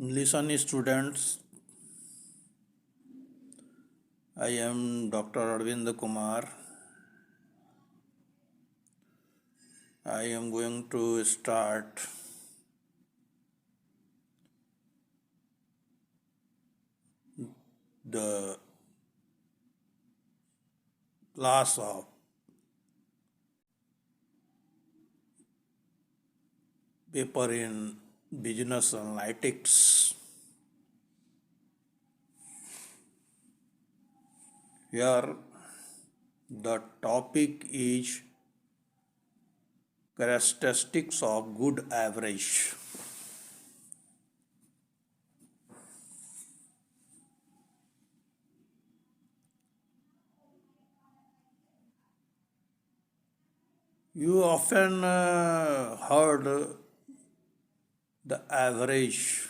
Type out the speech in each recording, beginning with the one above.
Listen, students, I am Dr. Arvind Kumar. I am going to start the class of paper in business analytics. Here, the topic is characteristics of good average. You often heard the average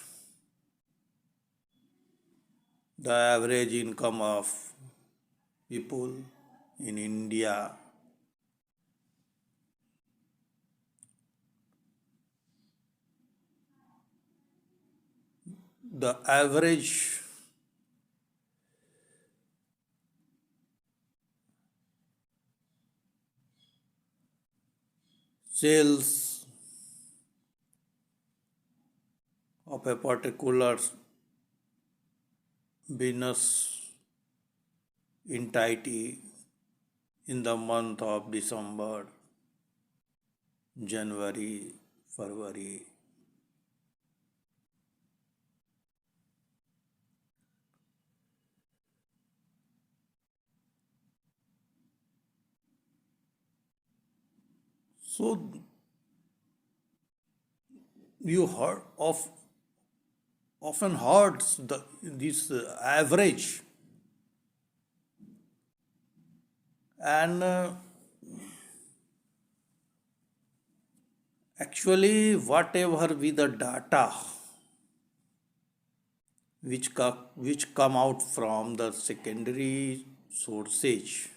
income of people in India. The average sales of a particular business entity in the month of December, January, February. So you often heard this average, and actually whatever be the data which come out from the secondary sources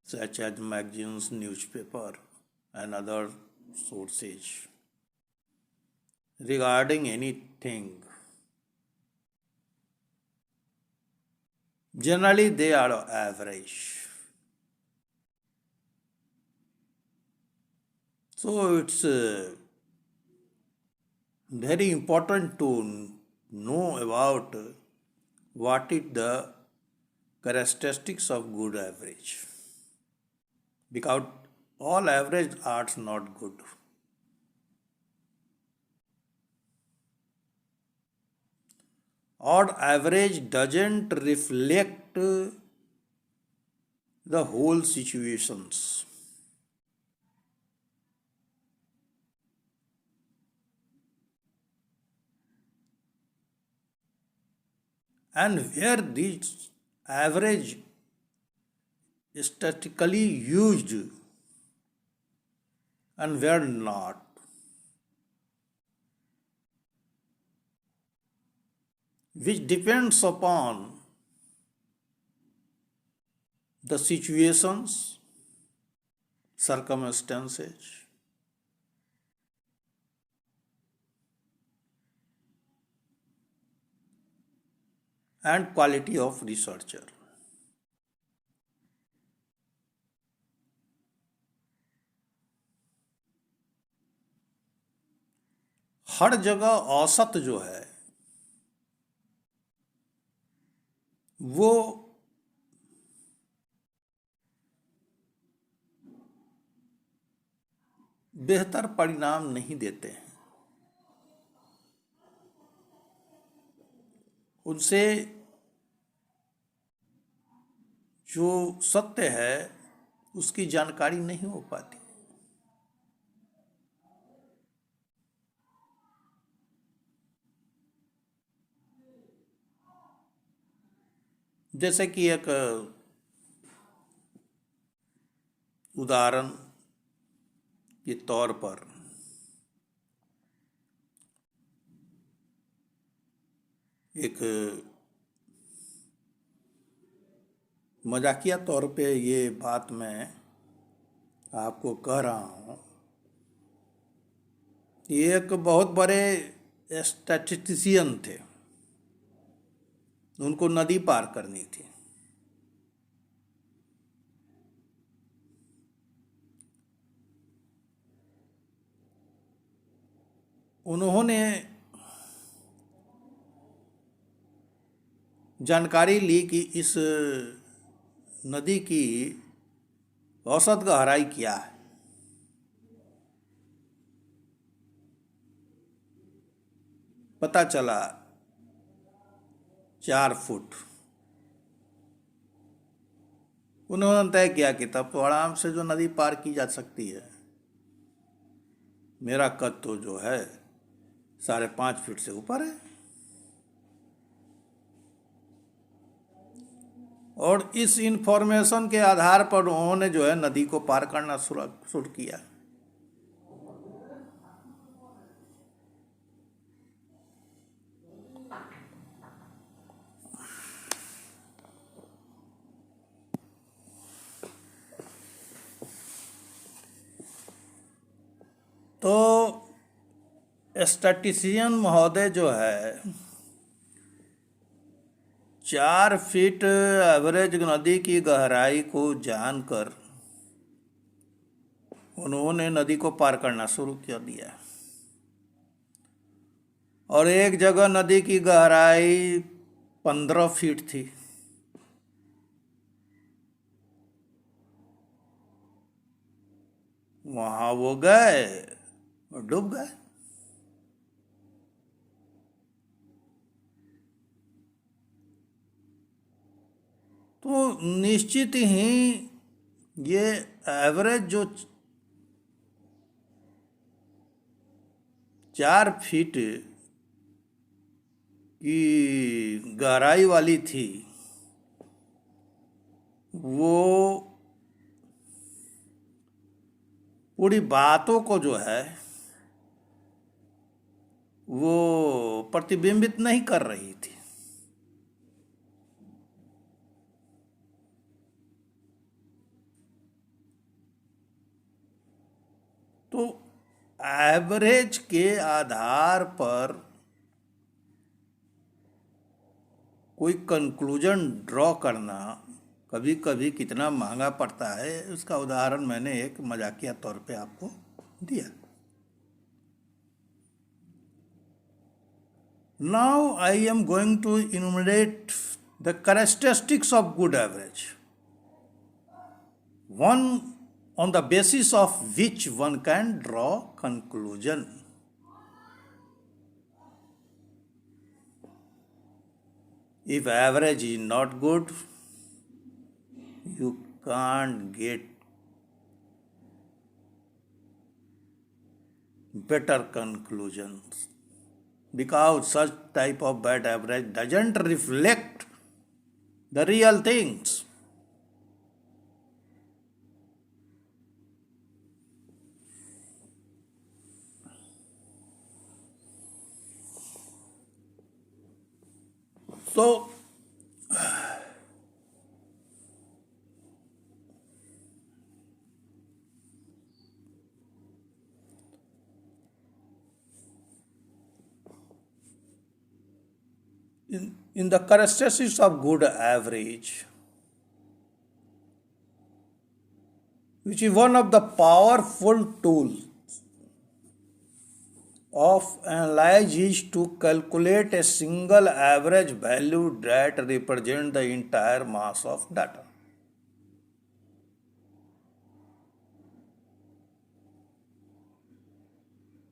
such as magazines, newspaper, and other sources regarding anything, generally they are average. So it's very important to know about what is the characteristics of good average, because all average are not good. Odd average doesn't reflect the whole situations. And where this average is statistically used and where not, which depends upon the situations, circumstances, and quality of researcher. हर जगह औसत जो है वो बेहतर परिणाम नहीं देते हैं। उनसे जो सत्य है उसकी जानकारी नहीं हो पाती। जैसे कि एक उदाहरण के तौर पर एक मजाकिया तौर पे ये बात मैं आपको कह रहा हूँ ये एक बहुत बड़े स्टैटिस्टिशियन थे, उनको नदी पार करनी थी। उन्होंने जानकारी ली कि इस नदी की औसत गहराई क्या है। पता चला 4 फुट। उन्होंने तय किया कि तब तो आराम से जो नदी पार की जा सकती है। मेरा कद तो जो है 5.5 फीट से ऊपर है। और इस इंफॉर्मेशन के आधार पर उन्होंने जो है नदी को पार करना शुरू किया। तो स्टैटिस्टिशियन महोदय जो है 4 फीट एवरेज नदी की गहराई को जानकर उन्होंने नदी को पार करना शुरू कर दिया। और एक जगह नदी की गहराई 15 फीट थी। वहां वो गए और डूब गए। तो निश्चित ही ये एवरेज जो 4 फीट की गहराई वाली थी, वो पूरी बातों को जो है वो प्रतिबिंबित नहीं कर रही थी। तो एवरेज के आधार पर कोई कंक्लूजन ड्रॉ करना कभी कभी कितना महंगा पड़ता है, उसका उदाहरण मैंने एक मजाकिया तौर पे आपको दिया। Now I am going to enumerate the characteristics of good average, one on the basis of which one can draw conclusion. If average is not good, you can't get better conclusions, because such type of bad average doesn't reflect the real things. So in the characteristics of good average, which is one of the powerful tools of analysis is to calculate a single average value that represents the entire mass of data.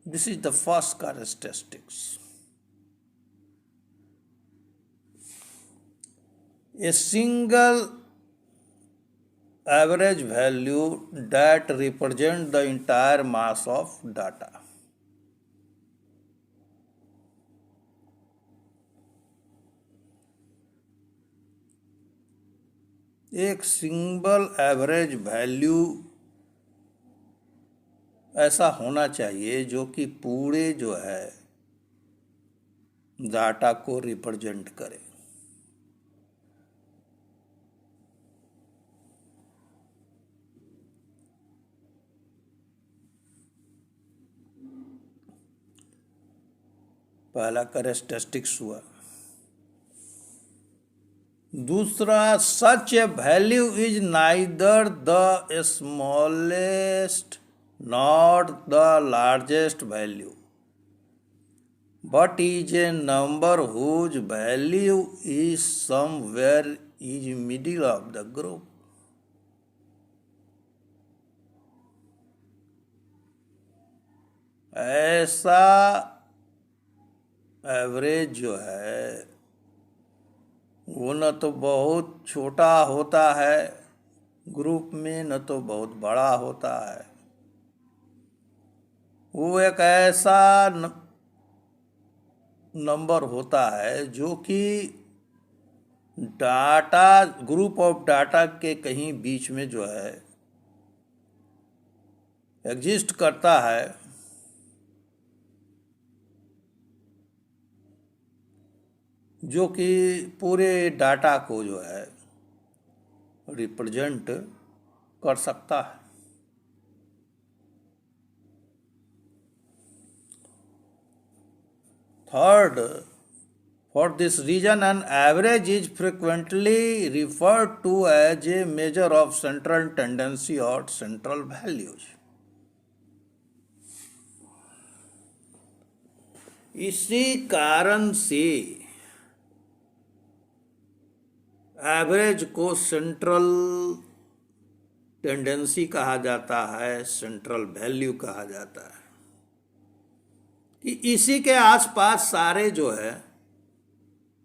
This is the first characteristics. A single average value that represents the entire mass of data. एक single average value ऐसा होना चाहिए जो कि पूरे जो है data को रिप्रेजेंट करे। पहला कैरेक्टरिस्टिक्स हुआ। दूसरा, such a value is neither the smallest not the largest value but is a number whose value is somewhere is middle of the group। ऐसा एवरेज जो है वो न तो बहुत छोटा होता है ग्रुप में, न तो बहुत बड़ा होता है। वो एक ऐसा नंबर होता है जो कि डाटा, ग्रुप ऑफ डाटा के कहीं बीच में जो है एग्जिस्ट करता है, जो कि पूरे डाटा को जो है रिप्रेजेंट कर सकता है। Third, for this reason, an average is frequently referred to as a measure of central tendency or central values। इसी कारण से एवरेज को सेंट्रल टेंडेंसी कहा जाता है, सेंट्रल वैल्यू कहा जाता है कि इसी के आसपास सारे जो है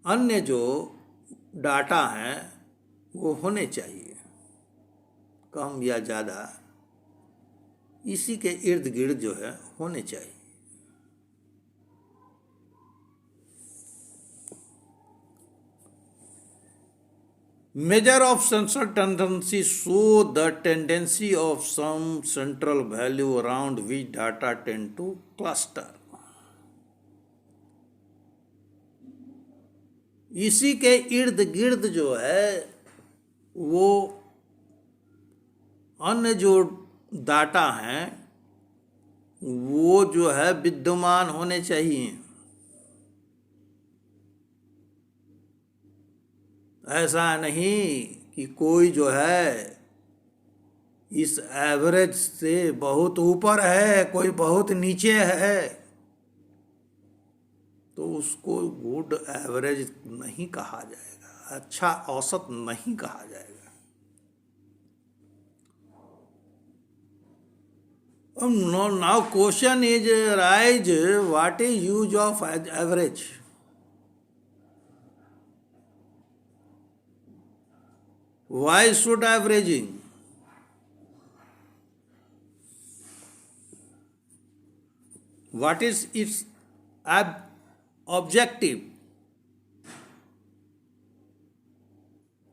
अन्य जो डाटा हैं वो होने चाहिए, कम या ज़्यादा इसी के इर्द गिर्द जो है होने चाहिए। Measure of central tendency show the tendency of some central value around which data tend to cluster। इसी के इर्द गिर्द जो है वो अन्य जो डाटा हैं वो जो है विद्यमान होने चाहिए। ऐसा नहीं कि कोई जो है इस एवरेज से बहुत ऊपर है, कोई बहुत नीचे है, तो उसको गुड एवरेज नहीं कहा जाएगा, अच्छा औसत नहीं कहा जाएगा। Now question is rise, what is use of average? Why should averaging? What is its objective?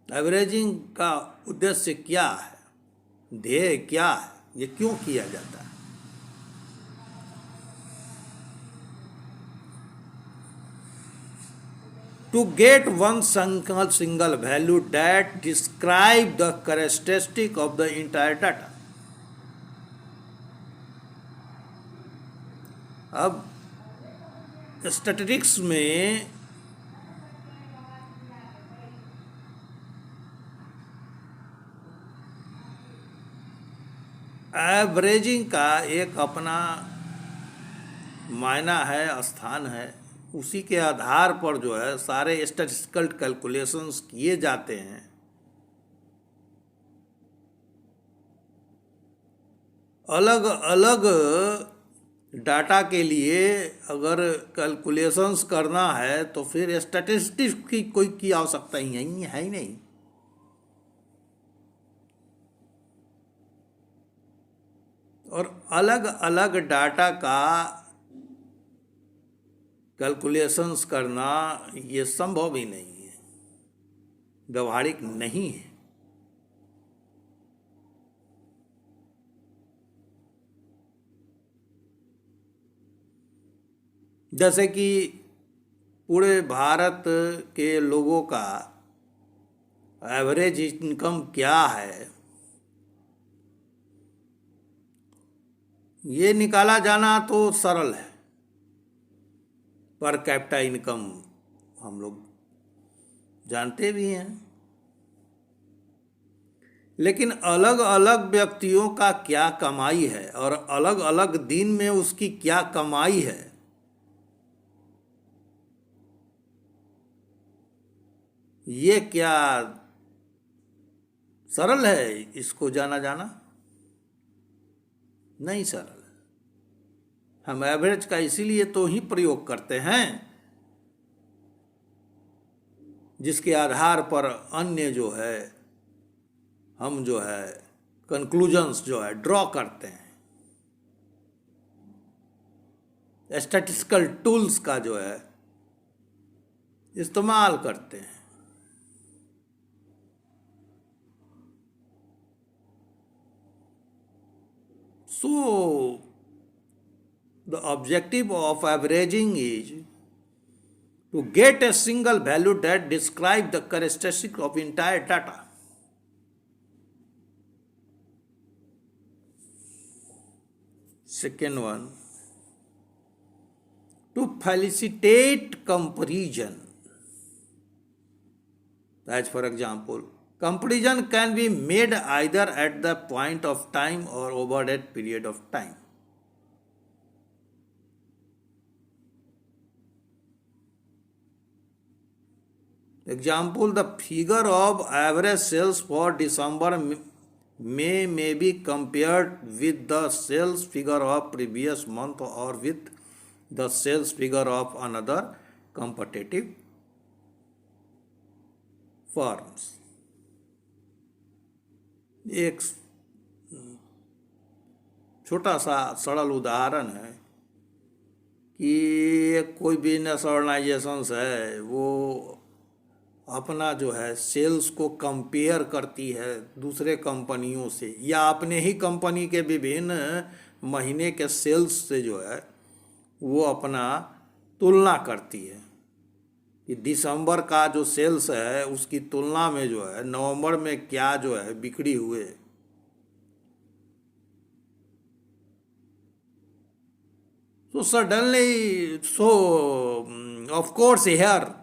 Averaging का उद्देश्य क्या है, ध्येय क्या है, ये क्यों किया जाता है? To get one single value that describe the characteristic of the entire data। अब स्टैटिस्टिक्स में एवरेजिंग का एक अपना मायना है, स्थान है। उसी के आधार पर जो है सारे स्टैटिस्टिकल कैलकुलेशंस किए जाते हैं। अलग अलग डाटा के लिए अगर कैलकुलेशंस करना है तो फिर स्टैटिस्टिक्स की कोई आवश्यकता ही नहीं। और अलग अलग डाटा का कैलकुलेशंस करना ये संभव ही नहीं है, व्यवहारिक नहीं है। जैसे कि पूरे भारत के लोगों का एवरेज इनकम क्या है, ये निकाला जाना तो सरल है, पर कैपिटा इनकम हम लोग जानते भी हैं। लेकिन अलग अलग व्यक्तियों का क्या कमाई है और अलग अलग दिन में उसकी क्या कमाई है, ये क्या सरल है इसको जाना जाना? नहीं सरल है। हम एवरेज का इसीलिए तो ही प्रयोग करते हैं जिसके आधार पर अन्य जो है हम जो है कंक्लूजन्स जो है ड्रॉ करते हैं, स्टैटिस्टिकल टूल्स का जो है इस्तेमाल करते हैं। So the objective of averaging is to get a single value that describes the characteristic of entire data. Second one, to facilitate comparison. As for example, comparison can be made either at the point of time or over that period of time. Example, the figure of average sales for December may be compared with the sales figure of previous month or with the sales figure of another competitive firms. एक छोटा सा सरल उदाहरण है कि कोई business organisations है, वो अपना जो है सेल्स को कंपेयर करती है दूसरे कंपनियों से या अपने ही कंपनी के विभिन्न महीने के सेल्स से जो है वो अपना तुलना करती है कि दिसंबर का जो सेल्स है उसकी तुलना में जो है नवंबर में क्या जो है बिक्री हुए। So suddenly, of course here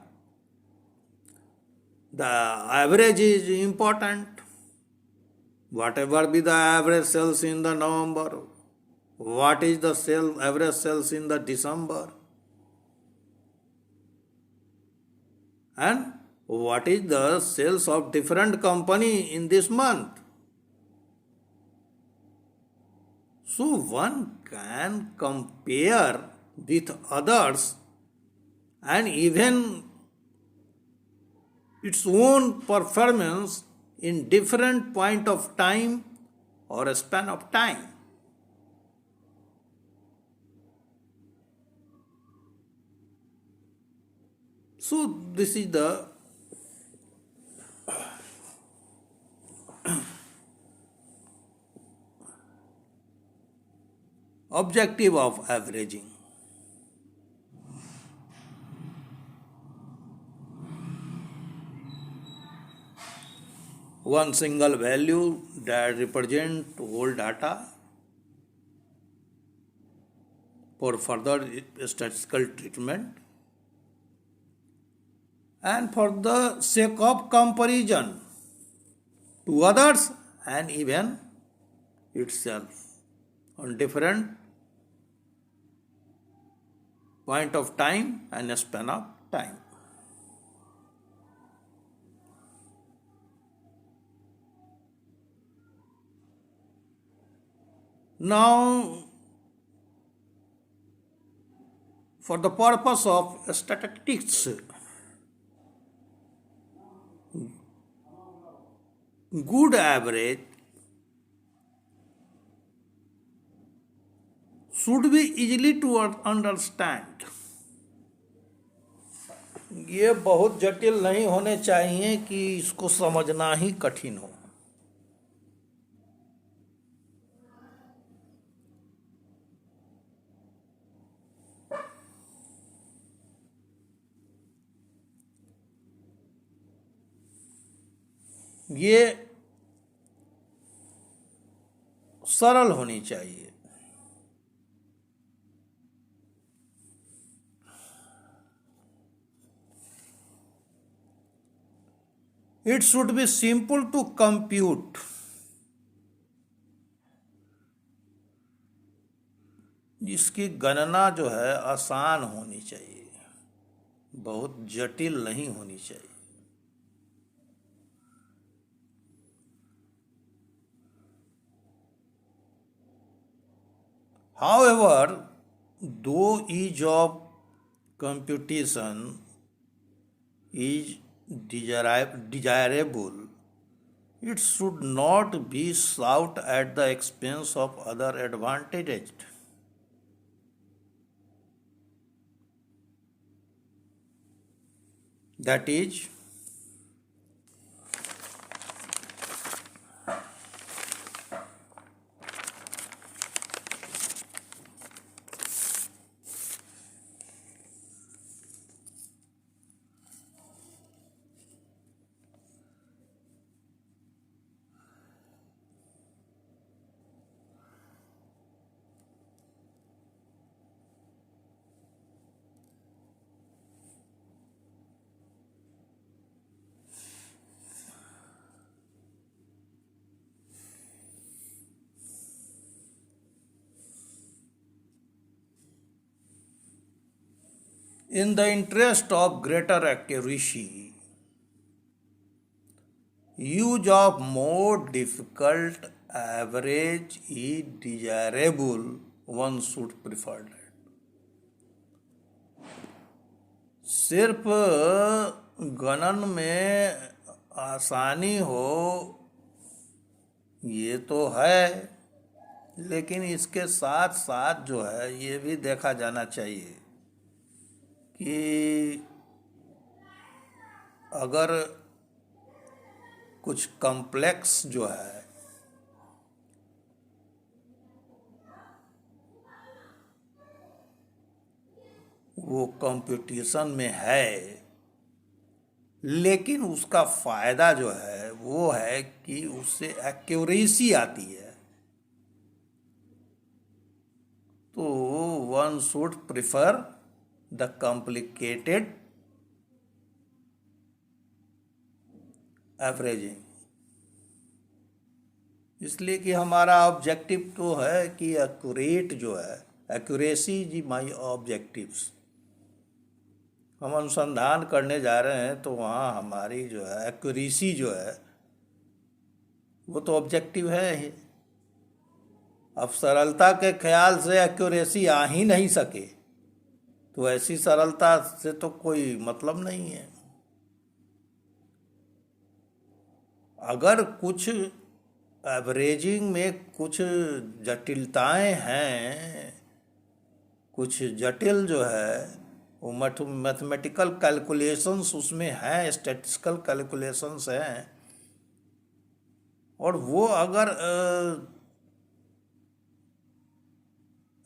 the average is important. Whatever be the average sales in the November, what is the average sales in the December, and what is the sales of different company in this month. So one can compare with others and even its own performance in different point of time or a span of time. So this is the objective of averaging. One single value that represents whole data for further statistical treatment and for the sake of comparison to others and even itself on different point of time and a span of time. Now, for the purpose of statistics, good average should be easily to understand. ये बहुत जटिल नहीं होने चाहिए कि इसको समझना ही कठिन हो। ये सरल होनी चाहिए। It should be simple to compute. इसकी गणना जो है आसान होनी चाहिए, बहुत जटिल नहीं होनी चाहिए। However, though ease of computation is desirable, it should not be sought at the expense of other advantages. That is, in the interest of greater accuracy, use of more difficult average is desirable, one should prefer that. सिर्फ गणन में आसानी हो ये तो है, लेकिन इसके साथ साथ जो है ये भी देखा जाना चाहिए कि अगर कुछ कॉम्प्लेक्स जो है वो कंपटीशन में है, लेकिन उसका फ़ायदा जो है वो है कि उससे एक्यूरेसी आती है, तो one should prefer the complicated averaging. इसलिए कि हमारा ऑब्जेक्टिव तो है कि एक्यूरेट जो है, एक्यूरेसी जी माई ऑब्जेक्टिव्स। हम अनुसंधान करने जा रहे हैं तो वहाँ हमारी जो है एक्यूरेसी जो है वो तो ऑब्जेक्टिव है ही। अब सरलता के ख्याल से एक्यूरेसी आ ही नहीं सके तो ऐसी सरलता से तो कोई मतलब नहीं है। अगर कुछ एवरेजिंग में कुछ जटिलताएं हैं, कुछ जटिल जो है वो मैथमेटिकल कैलकुलेशंस उसमें हैं, स्टैटिस्टिकल कैलकुलेशंस हैं, और वो अगर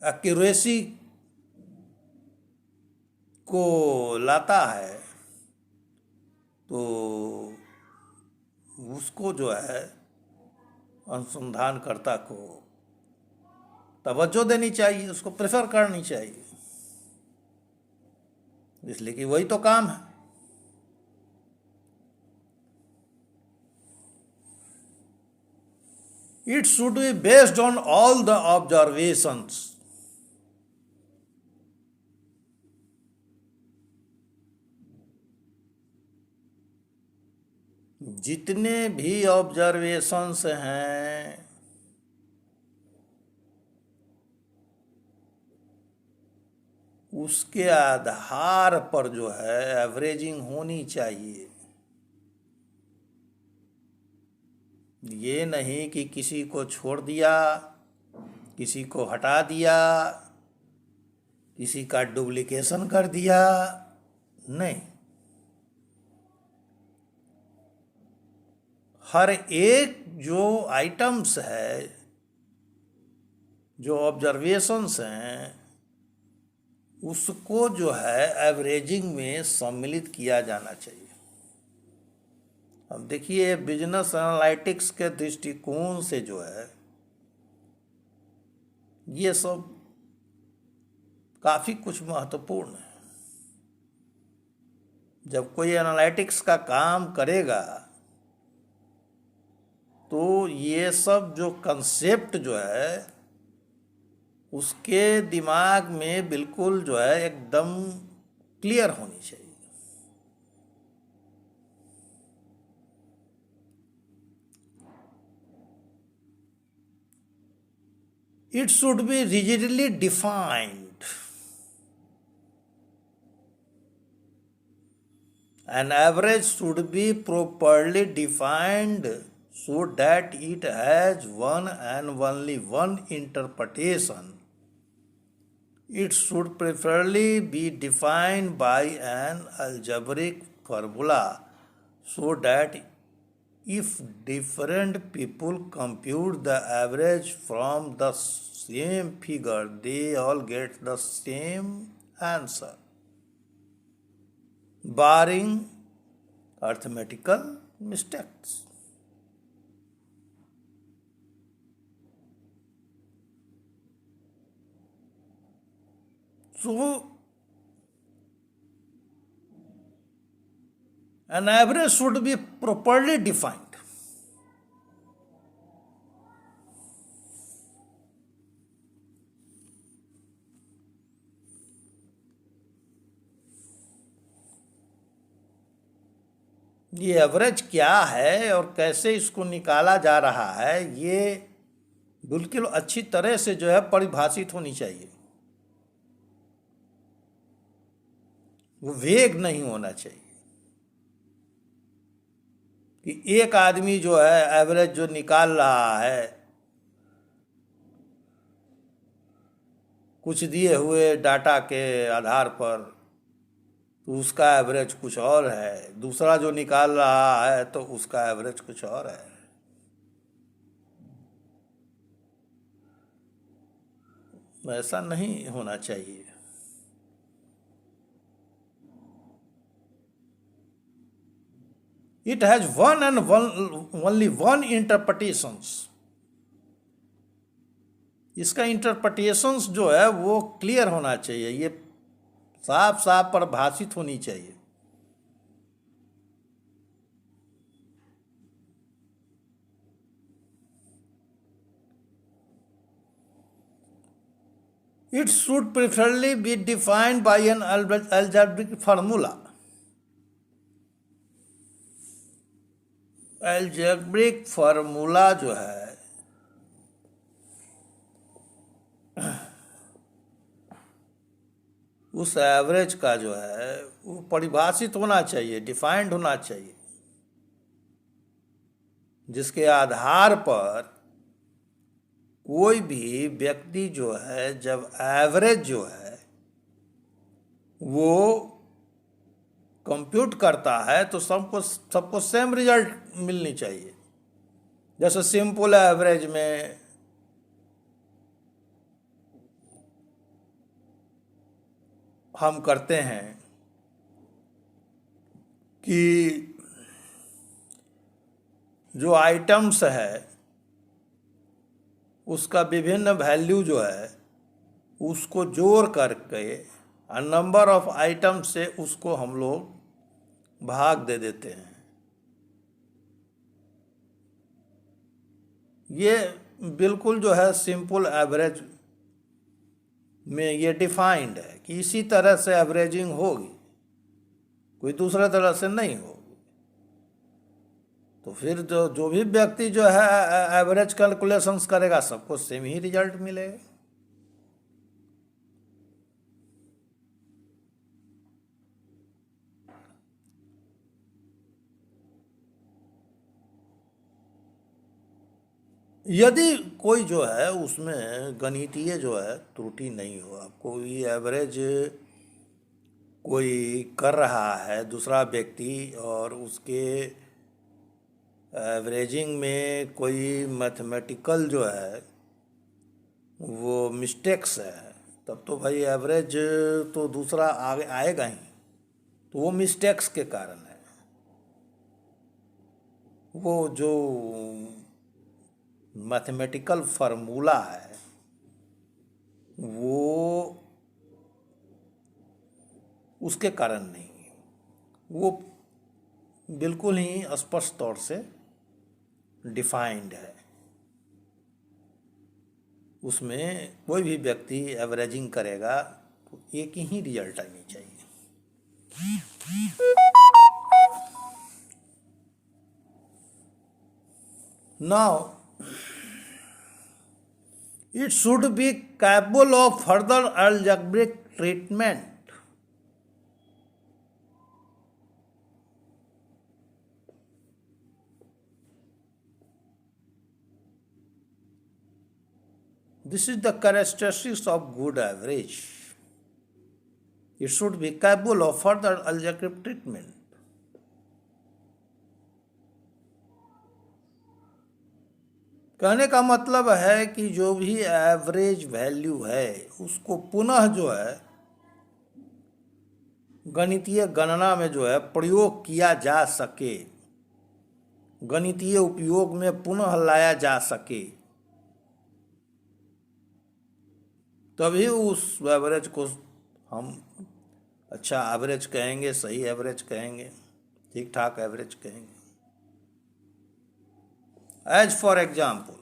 एक्यूरेसी को लाता है तो उसको जो है अनुसंधानकर्ता को तवज्जो देनी चाहिए, उसको प्रेफर करनी चाहिए, इसलिए कि वही तो काम है। It should be based on all the observations. जितने भी ऑब्जर्वेशंस हैं उसके आधार पर जो है एवरेजिंग होनी चाहिए। ये नहीं कि किसी को छोड़ दिया, किसी को हटा दिया, किसी का डुप्लीकेशन कर दिया, नहीं। हर एक जो आइटम्स है, जो ऑब्जर्वेशंस हैं, उसको जो है एवरेजिंग में सम्मिलित किया जाना चाहिए। अब देखिए बिजनेस एनालिटिक्स के दृष्टिकोण से जो है ये सब काफ़ी कुछ महत्वपूर्ण है। जब कोई एनालिटिक्स का काम करेगा तो ये सब जो कंसेप्ट जो है उसके दिमाग में बिल्कुल जो है एकदम क्लियर होनी चाहिए। It should B rigidly defined. An average should be properly defined so that it has one and only one interpretation. It should preferably be defined by an algebraic formula so that if different people compute the average from the same figure, they all get the same answer, barring arithmetical mistakes. So, an average should be properly defined. ये average क्या है और कैसे इसको निकाला जा रहा है, ये बिल्कुल अच्छी तरह से जो है परिभाषित होनी चाहिए। वो वेग नहीं होना चाहिए कि एक आदमी जो है एवरेज जो निकाल रहा है कुछ दिए हुए डाटा के आधार पर, तो उसका एवरेज कुछ और है, दूसरा जो निकाल रहा है तो उसका एवरेज कुछ और है। ऐसा नहीं होना चाहिए। It has one and only one interpretations. इसका इंटरप्रिटेशंस जो है वो क्लियर होना चाहिए, ये साफ साफ परिभाषित होनी चाहिए। It should preferably be defined by an algebraic formula. Algebraic formula जो है उस एवरेज का जो है वो परिभाषित होना चाहिए, डिफाइंड होना चाहिए, जिसके आधार पर कोई भी व्यक्ति जो है जब एवरेज जो है वो कंप्यूट करता है तो सबको सेम रिजल्ट मिलनी चाहिए। जैसे सिंपल एवरेज में हम करते हैं कि जो आइटम्स है उसका विभिन्न वैल्यू जो है उसको जोड़ करके नंबर ऑफ आइटम से उसको हम लोग भाग दे देते हैं। ये बिल्कुल जो है सिंपल एवरेज में ये डिफाइंड है कि इसी तरह से एवरेजिंग होगी, कोई दूसरे तरह से नहीं होगी। तो फिर जो भी व्यक्ति जो है एवरेज कैलकुलेशंस करेगा सबको सेम ही रिजल्ट मिलेगा। यदि कोई जो है उसमें गणितीय जो है त्रुटि नहीं हो, आपको ये एवरेज कोई कर रहा है दूसरा व्यक्ति और उसके एवरेजिंग में कोई मैथमेटिकल जो है वो मिस्टेक्स है, तब तो भाई एवरेज तो दूसरा आगे आएगा ही। तो वो मिस्टेक्स के कारण है, वो जो मैथमेटिकल फार्मूला है वो उसके कारण नहीं, वो बिल्कुल ही स्पष्ट तौर से डिफाइंड है, उसमें कोई भी व्यक्ति एवरेजिंग करेगा तो एक ही रिजल्ट आनी चाहिए। Now it should be capable of further algebraic treatment. This is the characteristics of good average. It should be capable of further algebraic treatment. कहने का मतलब है कि जो भी एवरेज वैल्यू है उसको पुनः जो है गणितीय गणना में जो है प्रयोग किया जा सके, गणितीय उपयोग में पुनः लाया जा सके, तभी उस एवरेज को हम अच्छा एवरेज कहेंगे, सही एवरेज कहेंगे, ठीक ठाक एवरेज कहेंगे। As for example,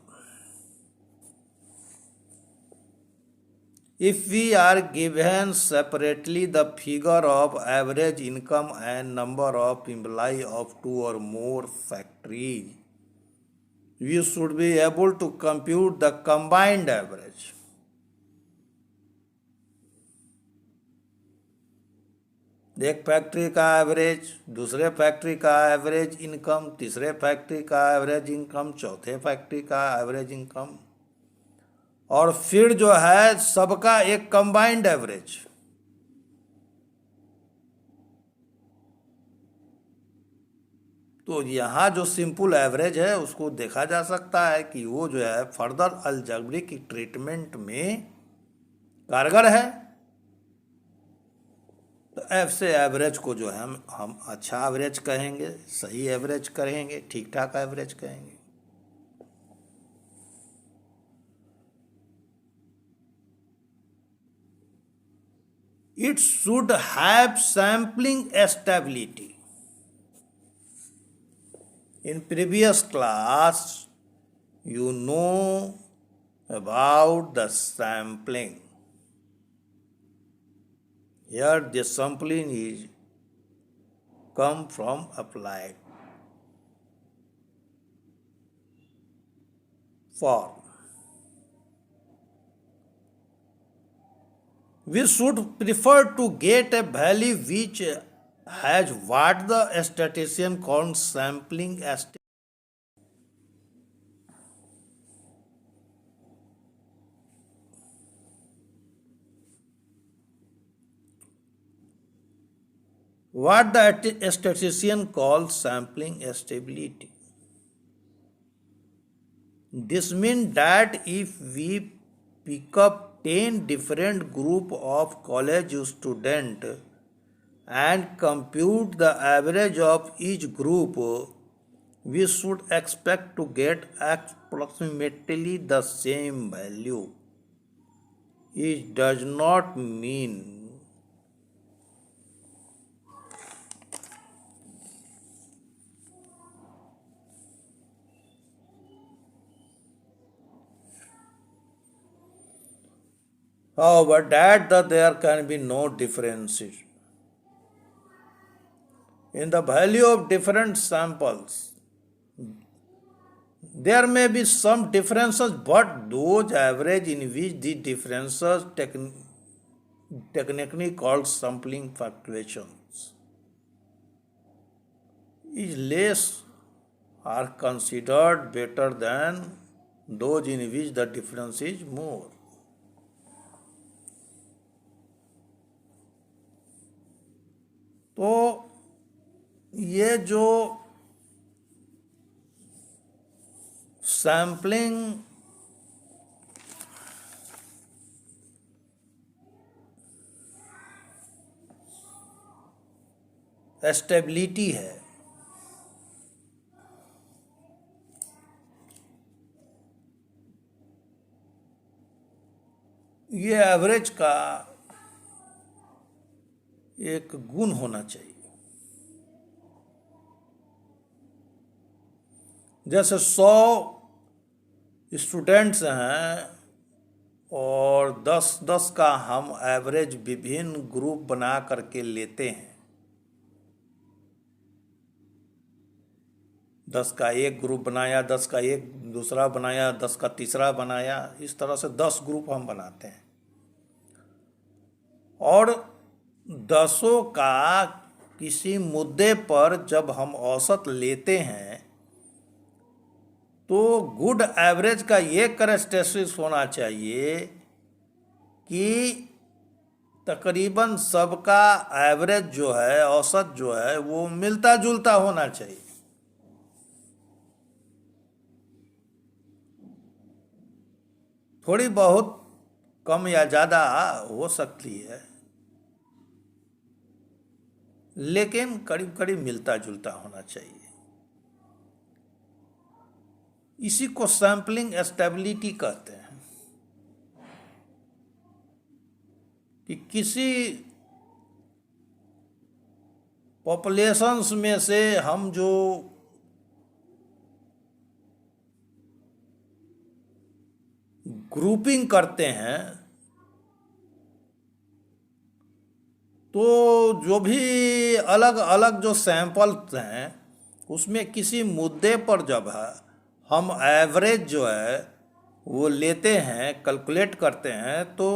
if we are given separately the figure of average income and number of employees of two or more factories, we should be able to compute the combined average. एक factory का average, दूसरे factory का average income, तीसरे factory का average income, चौथे factory का average income, और फिर जो है सबका एक कंबाइंड एवरेज। तो यहाँ जो सिंपल एवरेज है उसको देखा जा सकता है कि वो जो है फर्दर अलजेब्रिक ट्रीटमेंट में कारगर है। तो ऐसे एवरेज को जो है हम अच्छा एवरेज कहेंगे, सही एवरेज कहेंगे, ठीक ठाक एवरेज कहेंगे। It should have sampling stability. In previous class, you know about the sampling. Here the sampling is come from applied form. We should prefer to get a value which has what the statistician calls sampling stability. What the statistician calls sampling stability. This means that if we pick up 10 different group of college student and compute the average of each group, we should expect to get approximately the same value. It does not mean however that there can be no differences in the value of different samples. There may be some differences, but those average in which the differences technically called sampling fluctuations is less are considered better than those in which the difference is more. तो ये जो sampling stability है, ये average का एक गुण होना चाहिए। जैसे 100 स्टूडेंट्स हैं और 10-10 का हम एवरेज विभिन्न ग्रुप बना करके लेते हैं। 10 का एक ग्रुप बनाया, 10 का एक दूसरा बनाया, 10 का तीसरा बनाया, इस तरह से 10 ग्रुप हम बनाते हैं। और 10 का किसी मुद्दे पर जब हम औसत लेते हैं तो गुड एवरेज का ये कैरेक्टरिस्टिक्स होना चाहिए कि तकरीबन सबका एवरेज जो है, औसत जो है, वो मिलता जुलता होना चाहिए। थोड़ी बहुत कम या ज़्यादा हो सकती है, लेकिन करीब करीब मिलता जुलता होना चाहिए। इसी को सैम्पलिंग स्टेबिलिटी कहते हैं कि किसी पॉपुलेशंस में से हम जो ग्रुपिंग करते हैं तो जो भी अलग अलग जो सैंपल्स हैं उसमें किसी मुद्दे पर जब है हम एवरेज जो है वो लेते हैं, कैलकुलेट करते हैं, तो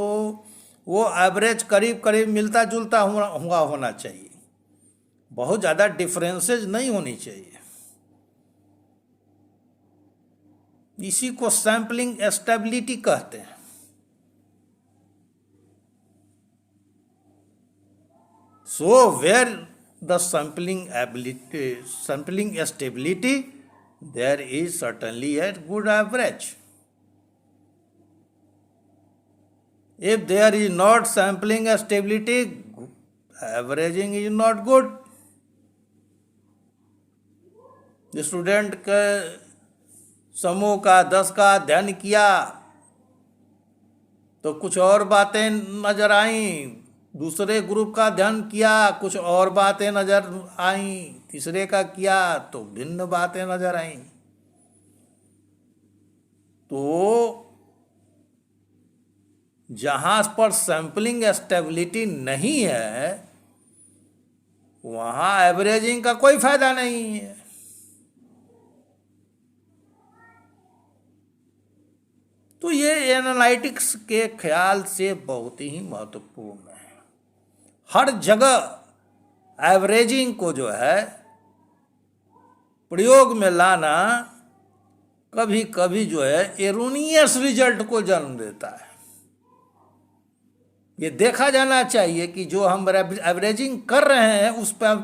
वो एवरेज करीब करीब मिलता जुलता हुआ होना चाहिए। बहुत ज़्यादा डिफरेंसेस नहीं होनी चाहिए। इसी को सैम्पलिंग स्टेबिलिटी कहते हैं। So where the sampling stability, there is certainly a good average. If there is not sampling stability, averaging is not good. Student के समूह का 10 का अध्ययन किया तो कुछ और बातें नजर आईं, दूसरे ग्रुप का अध्ययन किया कुछ और बातें नजर आईं, तीसरे का किया तो भिन्न बातें नजर आईं। तो जहां पर सैंपलिंग स्टेबिलिटी नहीं है वहां एवरेजिंग का कोई फायदा नहीं है। तो ये एनालिटिक्स के ख्याल से बहुत ही महत्वपूर्ण है। हर जगह एवरेजिंग को जो है प्रयोग में लाना कभी कभी जो है एरोनियस रिजल्ट को जन्म देता है। ये देखा जाना चाहिए कि जो हम एवरेजिंग कर रहे हैं उस पर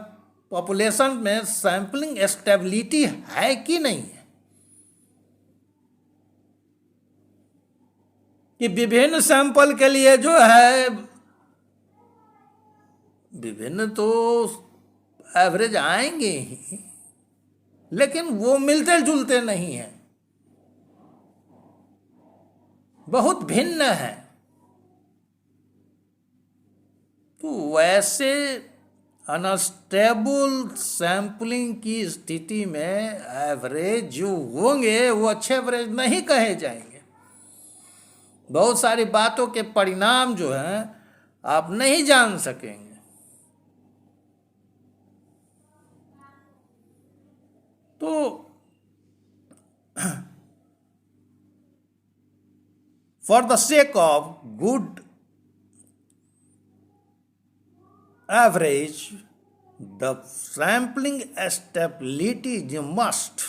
पॉपुलेशन में सैंपलिंग स्टेबिलिटी है कि नहीं है। कि विभिन्न सैंपल के लिए जो है विभिन्न तो एवरेज आएंगे ही, लेकिन वो मिलते जुलते नहीं हैं, बहुत भिन्न है। तो वैसे अनस्टेबल सैंपलिंग की स्थिति में एवरेज जो होंगे वो अच्छे एवरेज नहीं कहे जाएंगे। बहुत सारी बातों के परिणाम जो हैं आप नहीं जान सकेंगे। तो for the sake of good average the sampling stability is must.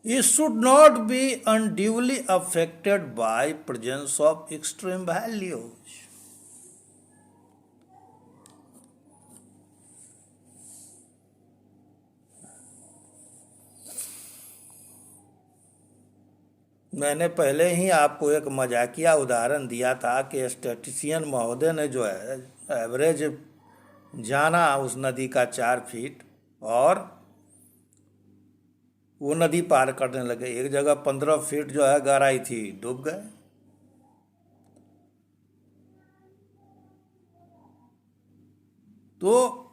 It should not be unduly affected by presence of extreme values. मैंने पहले ही आपको एक मजाकिया उदाहरण दिया था कि स्टैटिस्टिशियन महोदय ने जो है एवरेज जाना उस नदी का 4 फीट, और वो नदी पार करने लगे। एक जगह 15 फीट जो है गहराई थी, डूब गए। तो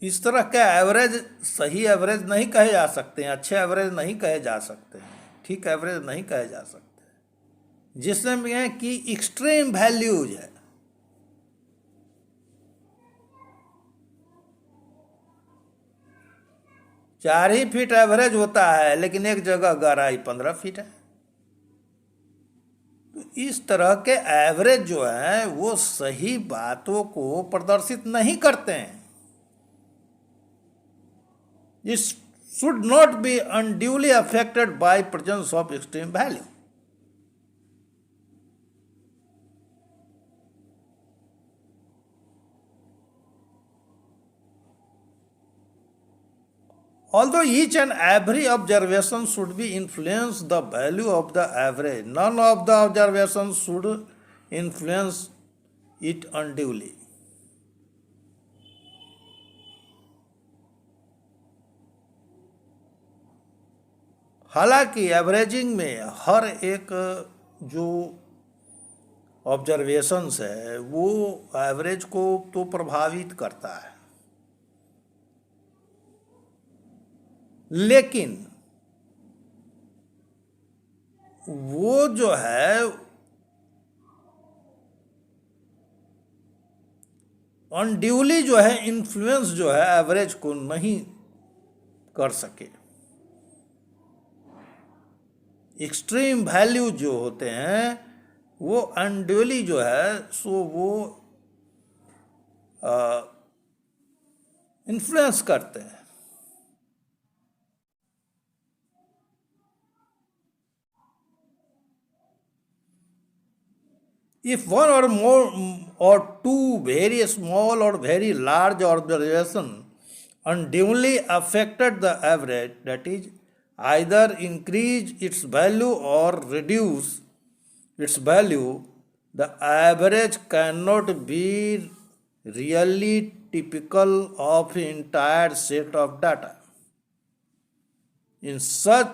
इस तरह के एवरेज सही एवरेज नहीं कहे जा सकते हैं, अच्छे एवरेज नहीं कहे जा सकते हैं, ठीक एवरेज नहीं कहे जा सकते, जिसमें कि एक्सट्रीम वैल्यूज है। 4 ही फीट एवरेज होता है, लेकिन एक जगह गहराई 15 फीट है। तो इस तरह के एवरेज जो है वो सही बातों को प्रदर्शित नहीं करते हैं। It should not be unduly affected by presence of extreme value. Although each and every observation should be influence the value of the average, none of the observations should influence it unduly. हालांकि averaging में हर एक जो observations है वो average को तो प्रभावित करता है, लेकिन वो जो है अनड्यूली जो है इन्फ्लुएंस जो है एवरेज को नहीं कर सके। एक्सट्रीम वैल्यू जो होते हैं वो अनड्यूली जो है सो वो इन्फ्लुएंस करते हैं। If one or more or two very small or very large observation unduly affected the average, that is, either increase its value or reduce its value, the average cannot be really typical of entire set of data. In such,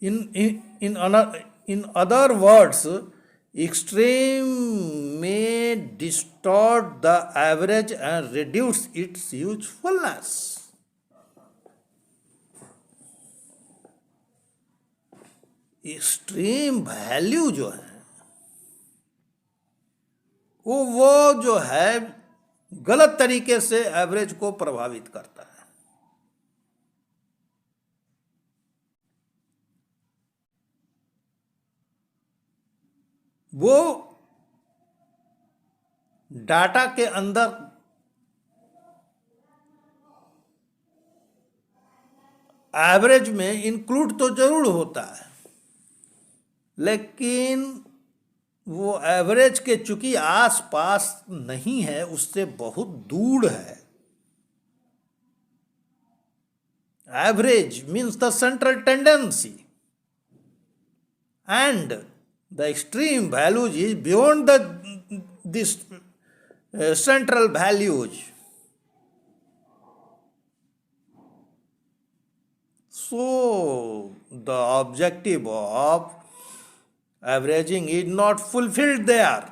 in other words, extreme may distort the average and reduce its usefulness. Extreme value जो है वो जो है गलत तरीके से average को प्रभावित करता है। वो डाटा के अंदर एवरेज में इंक्लूड तो जरूर होता है, लेकिन वो एवरेज के चूंकि आस पास नहीं है, उससे बहुत दूर है। Average means the central tendency and the extreme values is beyond this central values. So the objective of averaging is not fulfilled there.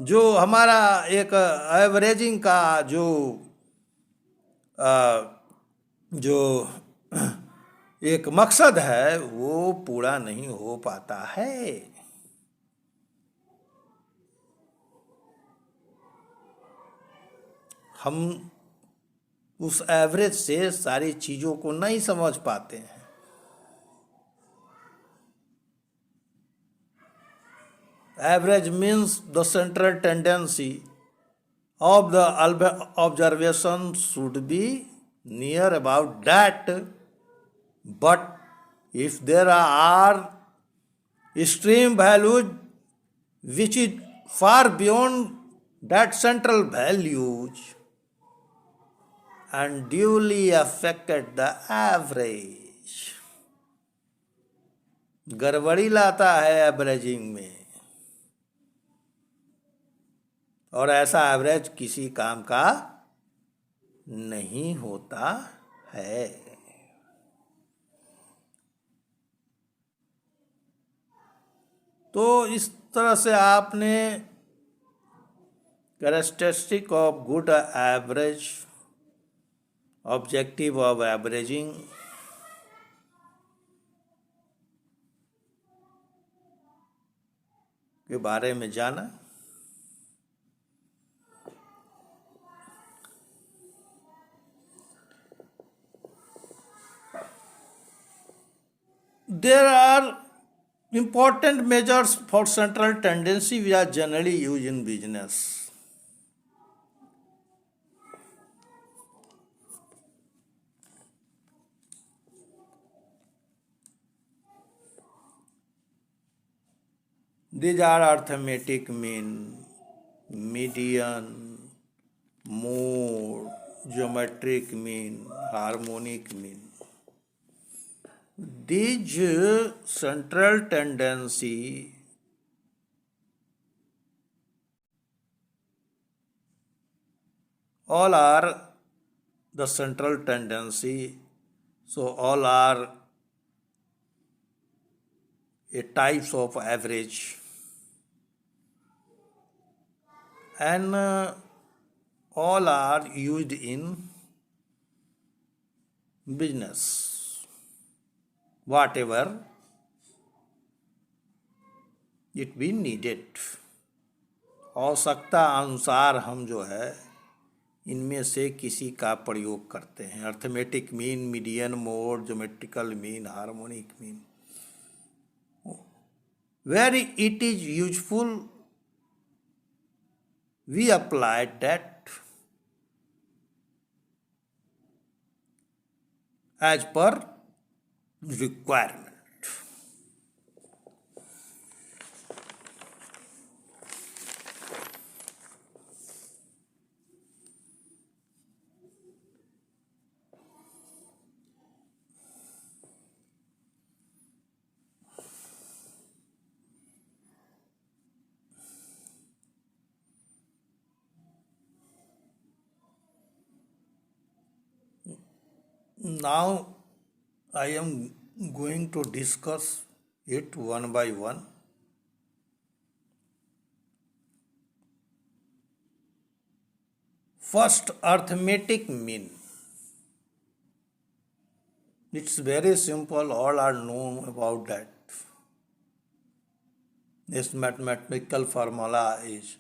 जो हमारा एक एवरेजिंग का जो एक मकसद है वो पूरा नहीं हो पाता है। हम उस एवरेज से सारी चीज़ों को नहीं समझ पाते हैं। Average means the central tendency of the observation should be near about that, but if there are extreme values which is far beyond that central values, unduly affected the average. गड़बड़ी लाता है एवरेजिंग में, और ऐसा average किसी काम का नहीं होता है। तो इस तरह से आपने characteristic of good average, objective of averaging, के बारे में जाना। There are important measures for central tendency which are generally used in business. These are arithmetic mean, median, mode, geometric mean, harmonic mean. These central tendency all are the central tendency, so all are a types of average, and all are used in business. Whatever it be needed, आवश्यकता अनुसार हम जो है इनमें से किसी का प्रयोग करते हैं। Arithmetic mean, median, mode, geometrical mean, harmonic mean. Where it is useful, we apply that as per requirement. Now I am going to discuss it one by one. First, arithmetic mean. It's very simple, all are known about that. This mathematical formula is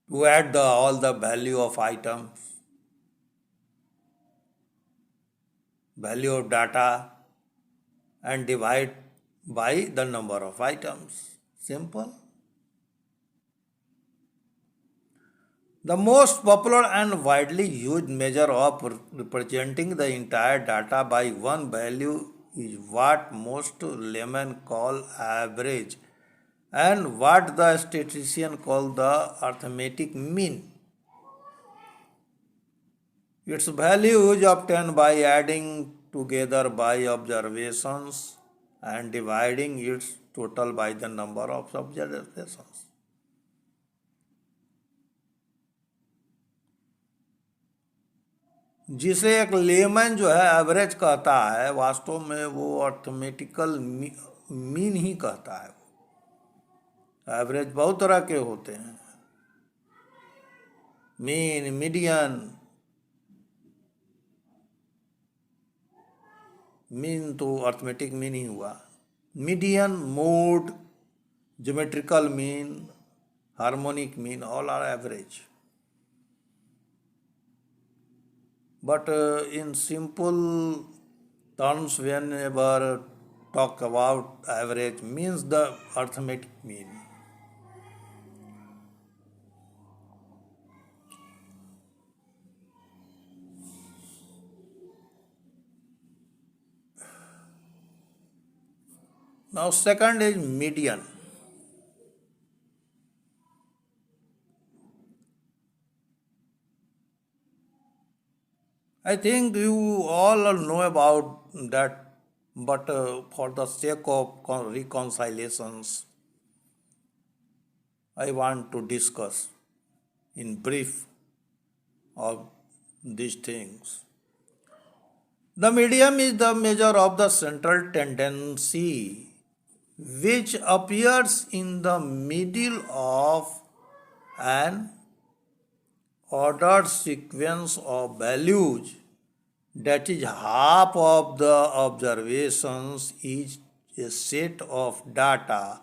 to add all the value of items, value of data, and divide by the number of items. Simple. The most popular and widely used measure of representing the entire data by one value is what most laymen call average, and what the statistician call the arithmetic mean. Its value is obtained by adding together by observations and dividing its total by the number of observations. जिसे एक lemon जो है average कहता है, वास्तव में वो arithmetical mean he कहता है। एवरेज बहुत तरह के होते हैं, मीन, मीडियन। मीन तो अर्थमेटिक मीन ही हुआ। Median, mode, geometrical mean, harmonic mean, all are average. But in simple terms, whenever talk about average, means the arithmetic mean. Now second is median. I think you all know about that, but for the sake of reconciliations, I want to discuss in brief of these things. The medium is the measure of the central tendency which appears in the middle of an ordered sequence of values, that is, half of the observations is a set of data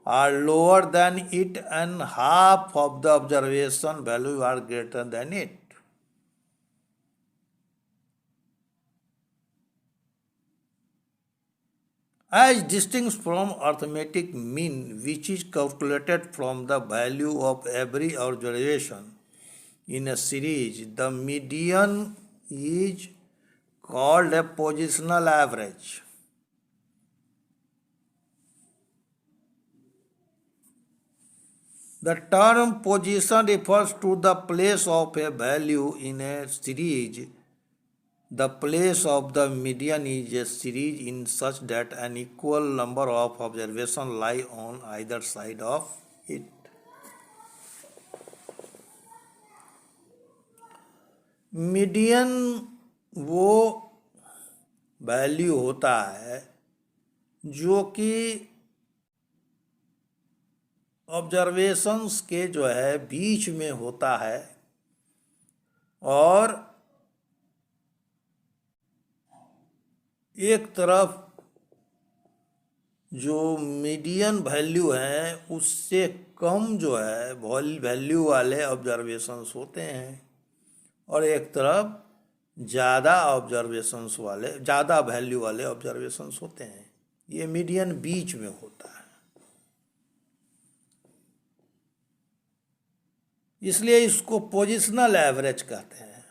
are lower than it and half of the observation value are greater than it. As distinct from arithmetic mean, which is calculated from the value of every observation in a series, the median is called a positional average. The term position refers to the place of a value in a series. The place of the median is a series in such that an equal number of observations lie on either side of it. Median वो value होता है जो कि observations के जो है बीच में होता है और एक तरफ जो मीडियन वैल्यू है उससे कम जो है वैल्यू वाले ऑब्जर्वेशंस होते हैं और एक तरफ ज़्यादा ऑब्जर्वेशंस वाले ज़्यादा वैल्यू वाले ऑब्जर्वेशंस होते हैं। ये मीडियन बीच में होता है, इसलिए इसको पोजिशनल एवरेज कहते हैं।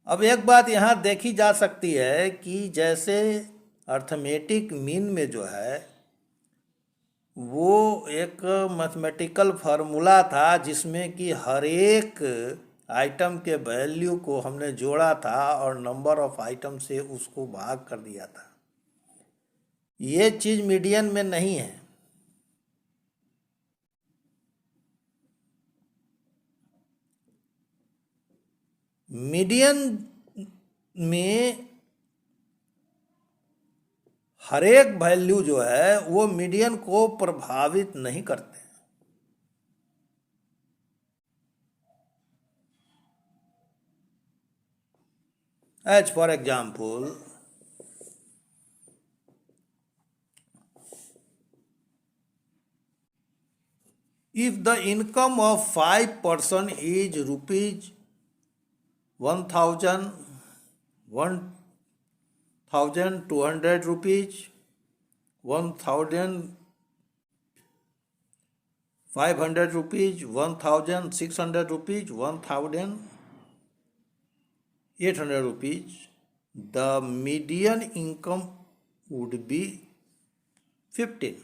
अब एक बात यहाँ देखी जा सकती है कि जैसे अर्थमेटिक मीन में जो है वो एक मैथमेटिकल फार्मूला था जिसमें कि हर एक आइटम के वैल्यू को हमने जोड़ा था और नंबर ऑफ आइटम से उसको भाग कर दिया था। ये चीज़ मीडियन में नहीं है। मीडियन में हर एक वैल्यू जो है वो मीडियन को प्रभावित नहीं करते। As for example, if the income of 5% is rupees 1,000, 1,200 rupees, 1,500 rupees, 1,600 rupees, 1,800 rupees, the median income would be 15.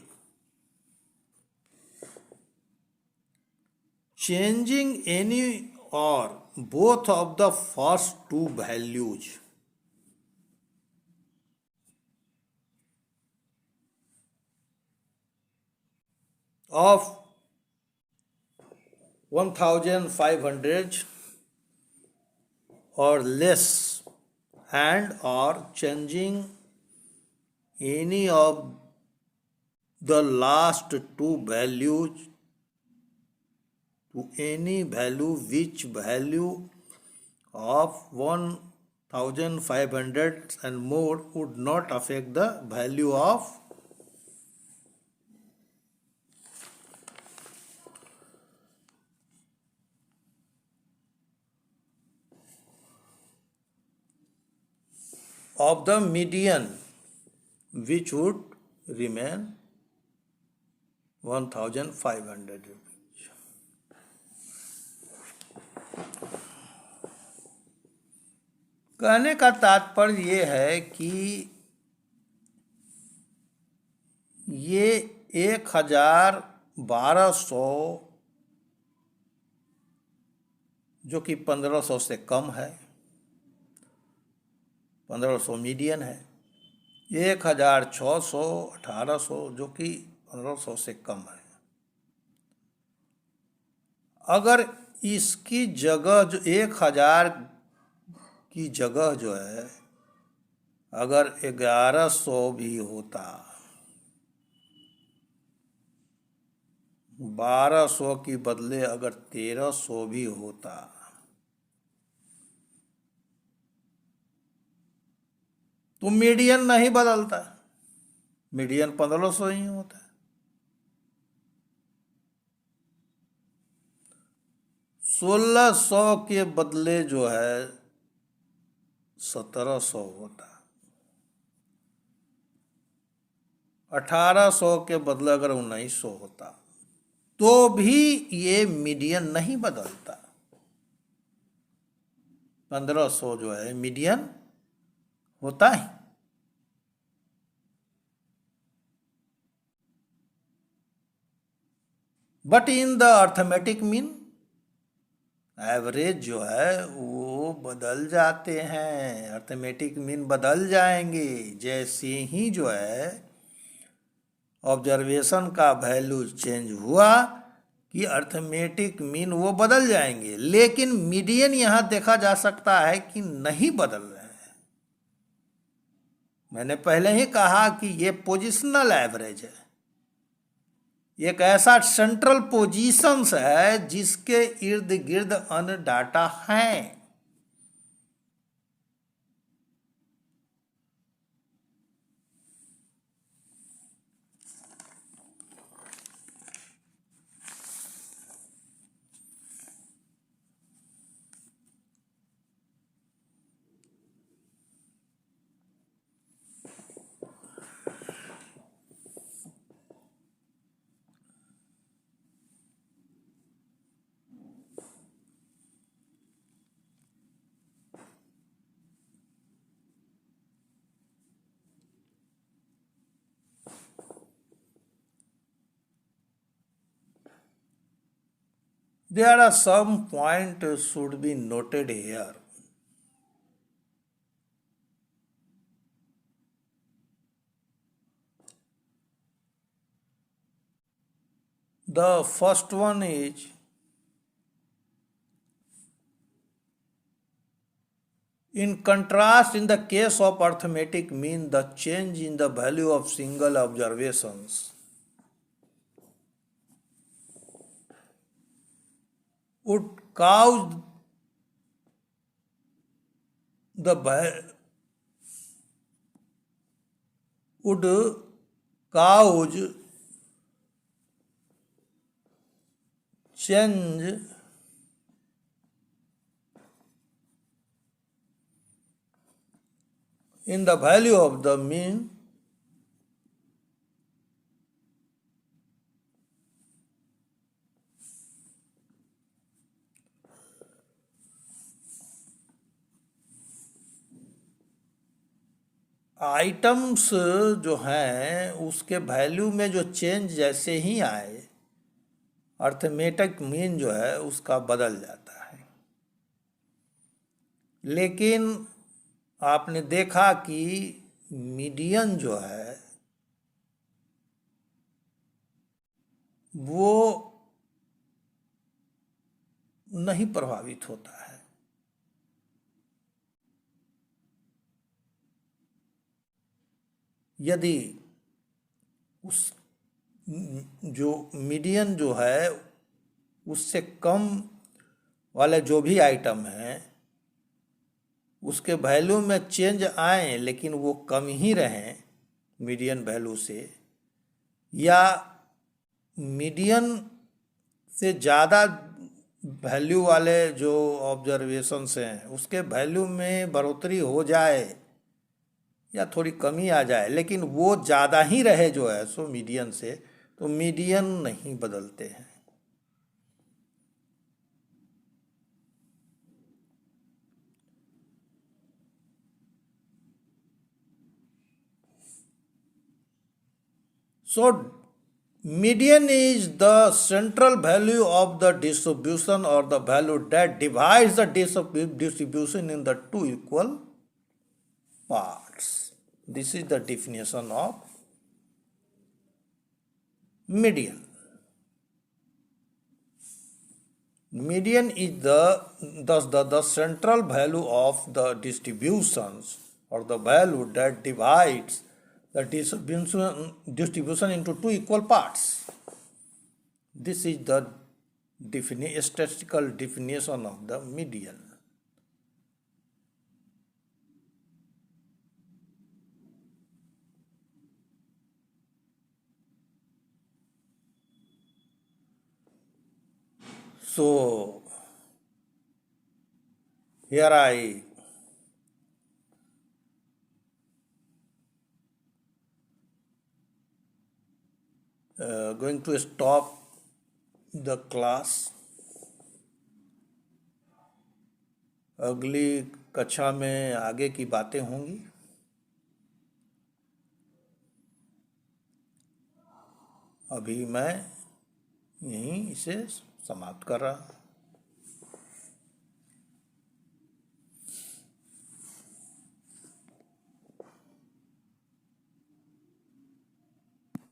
Changing any or both of the first two values of 1,500 or less and or changing any of the last two values to any value which value of 1,500 and more would not affect the value of the median, which would remain 1,500 rupees. कहने का तात्पर्य ये है कि ये 1,1200 जो कि 1500 से कम है, 1500 मीडियन है, 1600, 1800 जो कि 1500 से कम है। अगर इसकी जगह जो 1000 की जगह जो है अगर 1100 भी होता, 1200 की बदले अगर 1300 भी होता, तो मीडियन नहीं बदलता, मीडियन 1500 ही होता है। 1600 के बदले जो है 1700 होता, 1800 के बदले अगर 1900 होता, तो भी ये मीडियन नहीं बदलता। 1500 जो है मीडियन होता है। But in the arithmetic mean, average जो है वो बदल जाते हैं, अर्थमेटिक मीन बदल जाएंगे जैसे ही जो है ऑब्जर्वेशन का वैल्यू चेंज हुआ कि अर्थमेटिक मीन वो बदल जाएंगे। लेकिन मीडियन यहाँ देखा जा सकता है कि नहीं बदल रहे हैं। मैंने पहले ही कहा कि ये पोजिशनल एवरेज है, एक ऐसा सेंट्रल पोजीशंस है जिसके इर्द गिर्द अन्य डाटा हैं। There are some points should be noted here. The first one is in contrast, in the case of arithmetic mean, the change in the value of single observations would cause the would cause change in the value of the mean items जो हैं उसके value में जो change जैसे ही आए, arithmetic mean जो है उसका बदल जाता है। लेकिन आपने देखा कि मीडियन जो है वो नहीं प्रभावित होता है। यदि उस जो मीडियन जो है उससे कम वाले जो भी आइटम हैं उसके वैल्यू में चेंज आए लेकिन वो कम ही रहें मीडियन वैल्यू से, या मीडियन से ज़्यादा वैल्यू वाले जो ऑब्जर्वेशंस हैं उसके वैल्यू में बढ़ोतरी हो जाए या थोड़ी कमी आ जाए, लेकिन वो ज़्यादा ही रहे जो है सो मीडियन से, तो मीडियन नहीं बदलते हैं। सो median is the central value of the distribution or the value that divides the distribution in the two equal parts. This is the definition of median. Median is the central value of the distributions or the value that divides the distribution into two equal parts. This is the statistical definition of the median. So here I going to stop the class. अगली कक्षा में आगे की बातें होंगी. अभी मैं यहीं इसे समाप्त कर रहा हूँ.